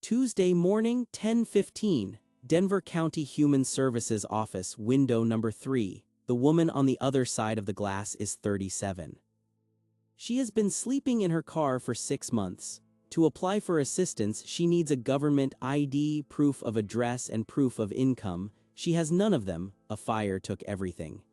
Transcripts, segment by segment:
Tuesday morning, 10:15, Denver County Human Services Office, window number 3. The woman on the other side of the glass is 37. She has been sleeping in her car for 6 months. To apply for assistance, she needs a government ID, proof of address, and proof of income. She has none of them. A fire took everything.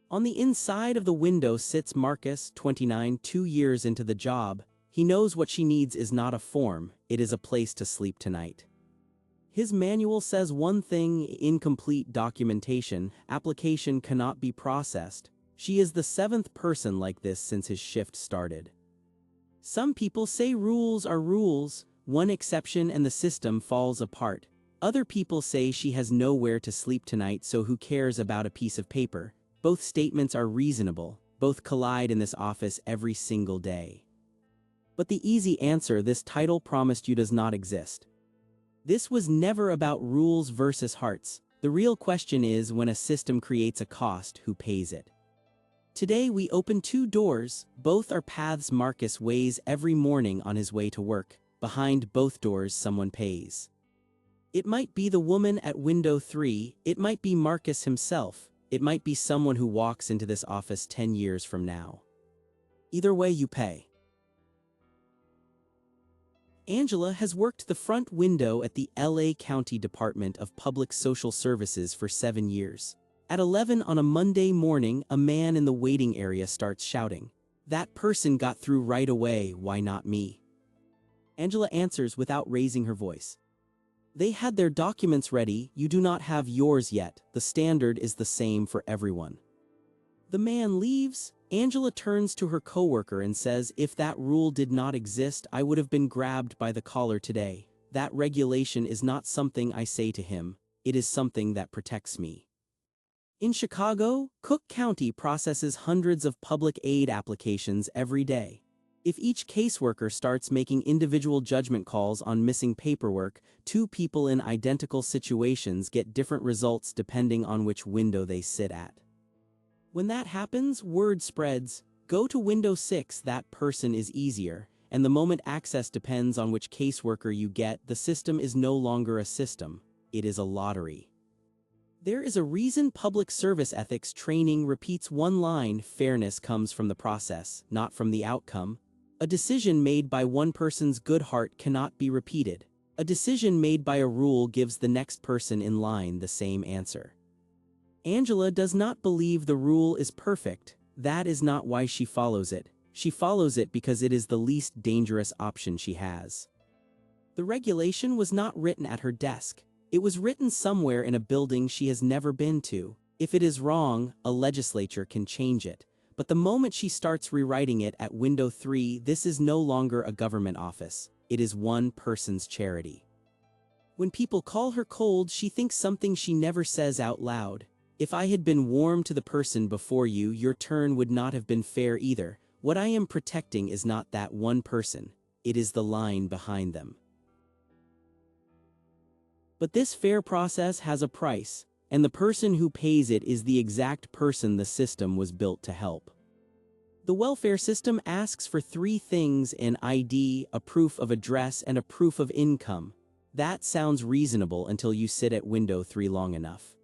On the inside of the window sits Marcus, 29, 2 years into the job. He knows what she needs is not a form, it is a place to sleep tonight. His manual says one thing: incomplete documentation, application cannot be processed. She is the 7th person like this since his shift started. Some people say rules are rules, one exception and the system falls apart. Other people say she has nowhere to sleep tonight, so who cares about a piece of paper? Both statements are reasonable, both collide in this office every single day. But the easy answer this title promised you does not exist. This was never about rules versus hearts. The real question is, when a system creates a cost, who pays it? Today we open 2 doors, both are paths Marcus weighs every morning on his way to work. Behind both doors someone pays. It might be the woman at window 3, it might be Marcus himself, it might be someone who walks into this office 10 years from now. Either way you pay. Angela has worked the front window at the LA County Department of Public Social Services for 7 years. At 11 on a Monday morning, a man in the waiting area starts shouting, "That person got through right away, why not me?" Angela answers without raising her voice. "They had their documents ready, you do not have yours yet, the standard is the same for everyone." The man leaves. Angela turns to her coworker and says, "If that rule did not exist, I would have been grabbed by the collar today. That regulation is not something I say to him, it is something that protects me." In Chicago, Cook County processes hundreds of public aid applications every day. If each caseworker starts making individual judgment calls on missing paperwork, 2 people in identical situations get different results depending on which window they sit at. When that happens, word spreads, "Go to window 6, that person is easier," and the moment access depends on which caseworker you get, the system is no longer a system, it is a lottery. There is a reason public service ethics training repeats one line: fairness comes from the process, not from the outcome. A decision made by one person's good heart cannot be repeated. A decision made by a rule gives the next person in line the same answer. Angela does not believe the rule is perfect. That is not why she follows it. She follows it because it is the least dangerous option she has. The regulation was not written at her desk. It was written somewhere in a building she has never been to. If it is wrong, a legislature can change it. But the moment she starts rewriting it at window 3, this is no longer a government office. It is one person's charity. When people call her cold, she thinks something she never says out loud. "If I had been warm to the person before you, your turn would not have been fair either. What I am protecting is not that one person, it is the line behind them." But this fair process has a price, and the person who pays it is the exact person the system was built to help. The welfare system asks for 3 things: an ID, a proof of address, and a proof of income. That sounds reasonable until you sit at window 3 long enough.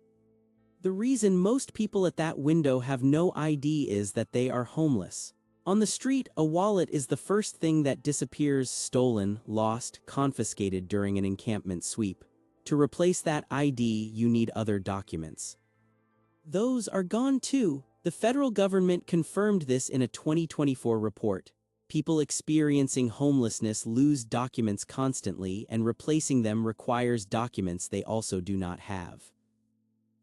The reason most people at that window have no ID is that they are homeless. On the street, a wallet is the first thing that disappears: stolen, lost, confiscated during an encampment sweep. To replace that ID, you need other documents. Those are gone too. The federal government confirmed this in a 2024 report. People experiencing homelessness lose documents constantly, and replacing them requires documents they also do not have.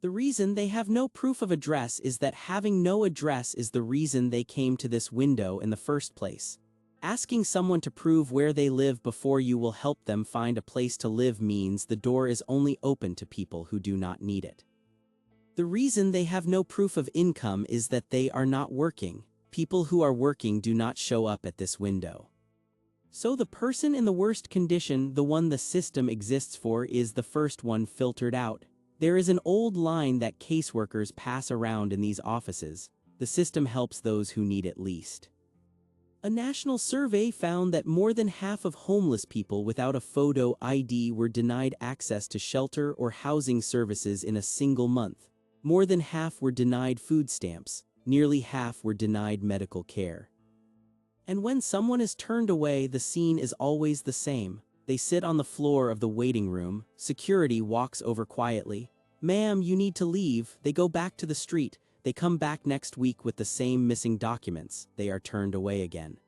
The reason they have no proof of address is that having no address is the reason they came to this window in the first place. Asking someone to prove where they live before you will help them find a place to live means the door is only open to people who do not need it. The reason they have no proof of income is that they are not working. People who are working do not show up at this window. So the person in the worst condition, the one the system exists for, is the first one filtered out. There is an old line that caseworkers pass around in these offices: the system helps those who need it least. A national survey found that more than half of homeless people without a photo ID were denied access to shelter or housing services in a single month. More than half were denied food stamps. Nearly half were denied medical care. And when someone is turned away, the scene is always the same. They sit on the floor of the waiting room. Security walks over quietly. "Ma'am, you need to leave." They go back to the street. They come back next week with the same missing documents. They are turned away again.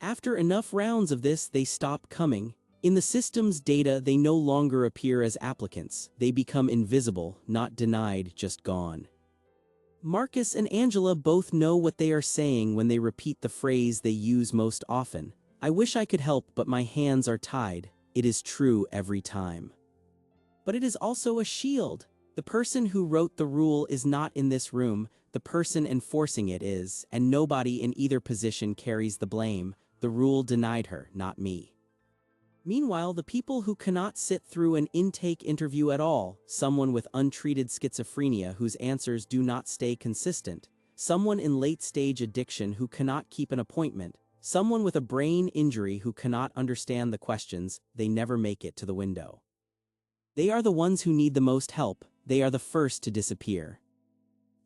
After enough rounds of this, they stop coming. In the system's data, they no longer appear as applicants. They become invisible, not denied, just gone. Marcus and Angela both know what they are saying when they repeat the phrase they use most often. "I wish I could help, but my hands are tied." It is true every time. But it is also a shield. The person who wrote the rule is not in this room. The person enforcing it is, and nobody in either position carries the blame. The rule denied her, not me. Meanwhile, the people who cannot sit through an intake interview at all, someone with untreated schizophrenia whose answers do not stay consistent, someone in late-stage addiction who cannot keep an appointment, someone with a brain injury who cannot understand the questions, they never make it to the window. They are the ones who need the most help. They are the first to disappear.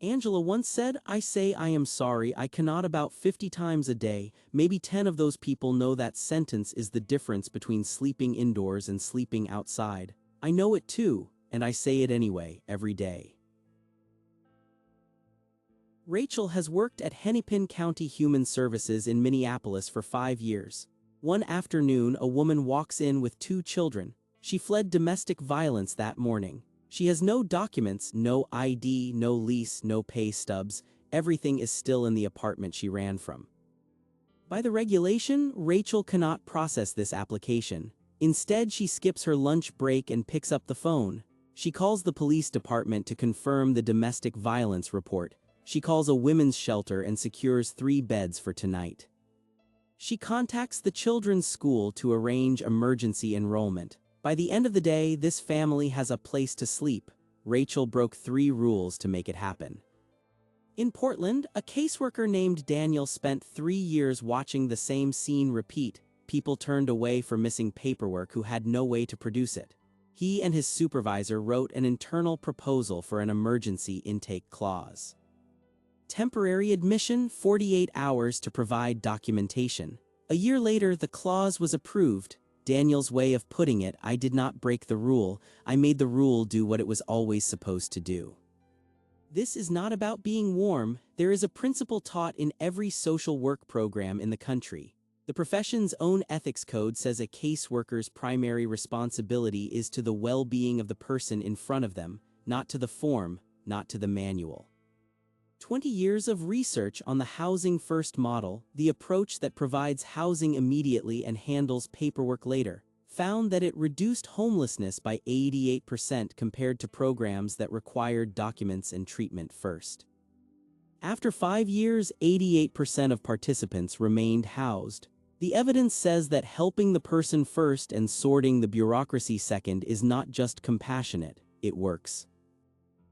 Angela once said, "I say I am sorry, I cannot about 50 times a day. Maybe 10 of those people know that sentence is the difference between sleeping indoors and sleeping outside. I know it too, and I say it anyway, every day." Rachel has worked at Hennepin County Human Services in Minneapolis for 5 years. One afternoon, a woman walks in with 2 children. She fled domestic violence that morning. She has no documents, no ID, no lease, no pay stubs. Everything is still in the apartment she ran from. By the regulation, Rachel cannot process this application. Instead, she skips her lunch break and picks up the phone. She calls the police department to confirm the domestic violence report. She calls a women's shelter and secures 3 beds for tonight. She contacts the children's school to arrange emergency enrollment. By the end of the day, this family has a place to sleep. Rachel broke 3 rules to make it happen. In Portland, a caseworker named Daniel spent 3 years watching the same scene repeat. People turned away for missing paperwork who had no way to produce it. He and his supervisor wrote an internal proposal for an emergency intake clause. Temporary admission, 48 hours to provide documentation. A year later, the clause was approved. Daniel's way of putting it, "I did not break the rule, I made the rule do what it was always supposed to do." This is not about being warm. There is a principle taught in every social work program in the country. The profession's own ethics code says a caseworker's primary responsibility is to the well-being of the person in front of them, not to the form, not to the manual. 20 years of research on the Housing First model, the approach that provides housing immediately and handles paperwork later, found that it reduced homelessness by 88% compared to programs that required documents and treatment first. After 5 years, 88% of participants remained housed. The evidence says that helping the person first and sorting the bureaucracy second is not just compassionate, it works.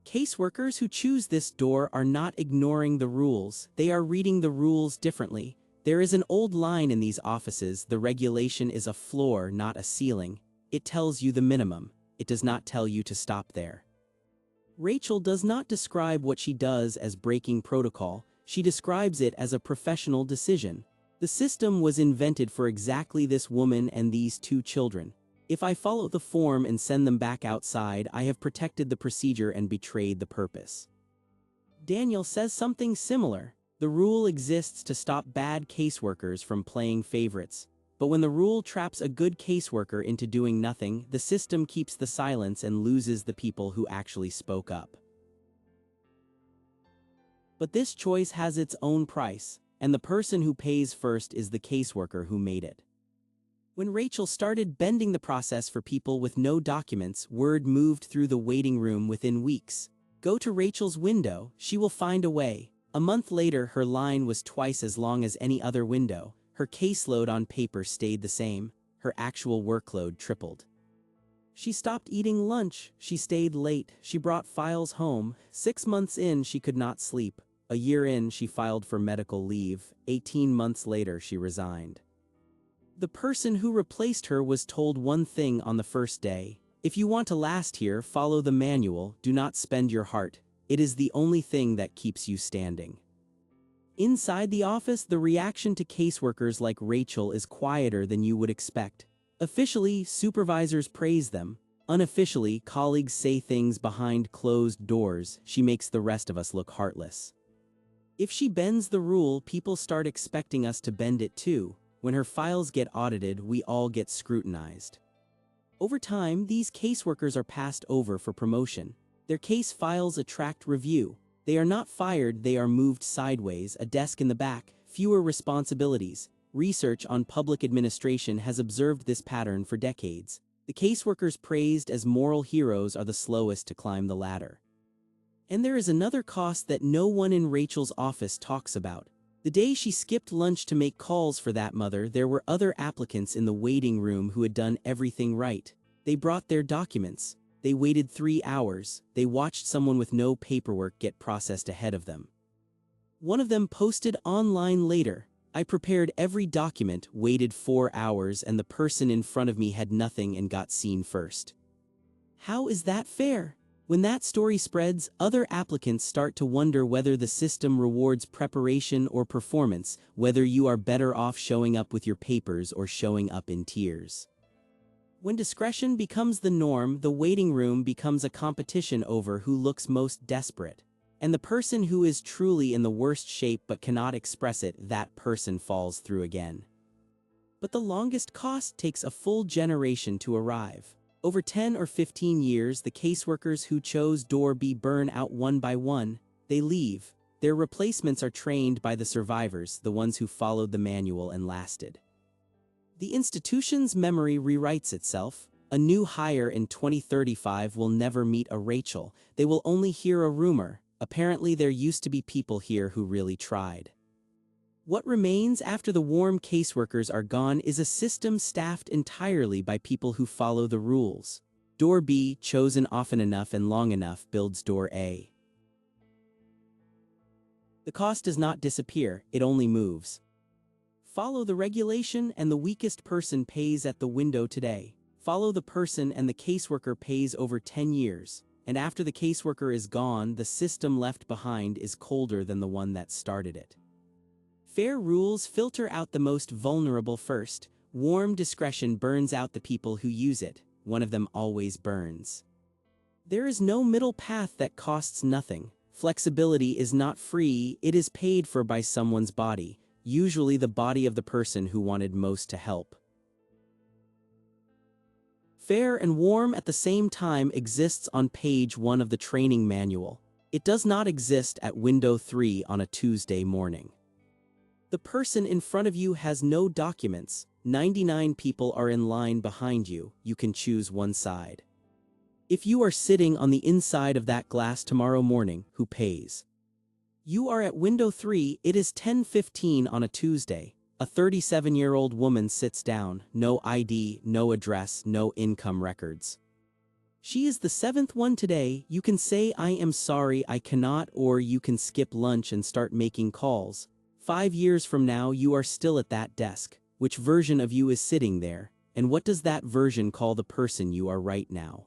Caseworkers who choose this door are not ignoring the rules, they are reading the rules differently. There is an old line in these offices: the regulation is a floor, not a ceiling. It tells you the minimum. It does not tell you to stop there. Rachel does not describe what she does as breaking protocol, she describes it as a professional decision. The system was invented for exactly this woman and these 2 children. If I follow the form and send them back outside, I have protected the procedure and betrayed the purpose. Daniel says something similar. The rule exists to stop bad caseworkers from playing favorites. But when the rule traps a good caseworker into doing nothing, the system keeps the silence and loses the people who actually spoke up. But this choice has its own price, and the person who pays first is the caseworker who made it. When Rachel started bending the process for people with no documents, word moved through the waiting room within weeks. Go to Rachel's window, she will find a way. A month later, her line was twice as long as any other window. Her caseload on paper stayed the same. Her actual workload tripled. She stopped eating lunch. She stayed late. She brought files home. 6 months in, she could not sleep. A year in, she filed for medical leave. 18 months later, she resigned. The person who replaced her was told one thing on the first day: if you want to last here, follow the manual, do not spend your heart. It is the only thing that keeps you standing. Inside the office, the reaction to caseworkers like Rachel is quieter than you would expect. Officially, supervisors praise them. Unofficially, colleagues say things behind closed doors. She makes the rest of us look heartless. If she bends the rule, people start expecting us to bend it too. When her files get audited, we all get scrutinized. Over time, these caseworkers are passed over for promotion. Their case files attract review. They are not fired, they are moved sideways, a desk in the back, fewer responsibilities. Research on public administration has observed this pattern for decades. The caseworkers praised as moral heroes are the slowest to climb the ladder. And there is another cost that no one in Rachel's office talks about. The day she skipped lunch to make calls for that mother, there were other applicants in the waiting room who had done everything right. They brought their documents. They waited 3 hours. They watched someone with no paperwork get processed ahead of them. One of them posted online later: I prepared every document, waited 4 hours, and the person in front of me had nothing and got seen first. How is that fair? When that story spreads, other applicants start to wonder whether the system rewards preparation or performance, whether you are better off showing up with your papers or showing up in tears. When discretion becomes the norm, the waiting room becomes a competition over who looks most desperate. And the person who is truly in the worst shape but cannot express it, that person falls through again. But the longest cost takes a full generation to arrive. Over 10 or 15 years, the caseworkers who chose Door B burn out one by one. They leave. Their replacements are trained by the survivors, the ones who followed the manual and lasted. The institution's memory rewrites itself. A new hire in 2035 will never meet a Rachel. They will only hear a rumor. Apparently, there used to be people here who really tried. What remains after the warm caseworkers are gone is a system staffed entirely by people who follow the rules. Door B, chosen often enough and long enough, builds Door A. The cost does not disappear, it only moves. Follow the regulation and the weakest person pays at the window today. Follow the person and the caseworker pays over 10 years. And after the caseworker is gone, the system left behind is colder than the one that started it. Fair rules filter out the most vulnerable first. Warm discretion burns out the people who use it. One of them always burns. There is no middle path that costs nothing. Flexibility is not free, it is paid for by someone's body, usually the body of the person who wanted most to help. Fair and warm at the same time exists on page 1 of the training manual. It does not exist at window 3 on a Tuesday morning. The person in front of you has no documents. 99 people are in line behind you. You can choose one side. If you are sitting on the inside of that glass tomorrow morning, who pays? You are at window 3. It is 10:15 on a Tuesday. A 37-year-old woman sits down. No ID, no address, no income records. She is the 7th one today. You can say, I am sorry, I cannot, or you can skip lunch and start making calls. 5 years from now, you are still at that desk. Which version of you is sitting there? And what does that version call the person you are right now?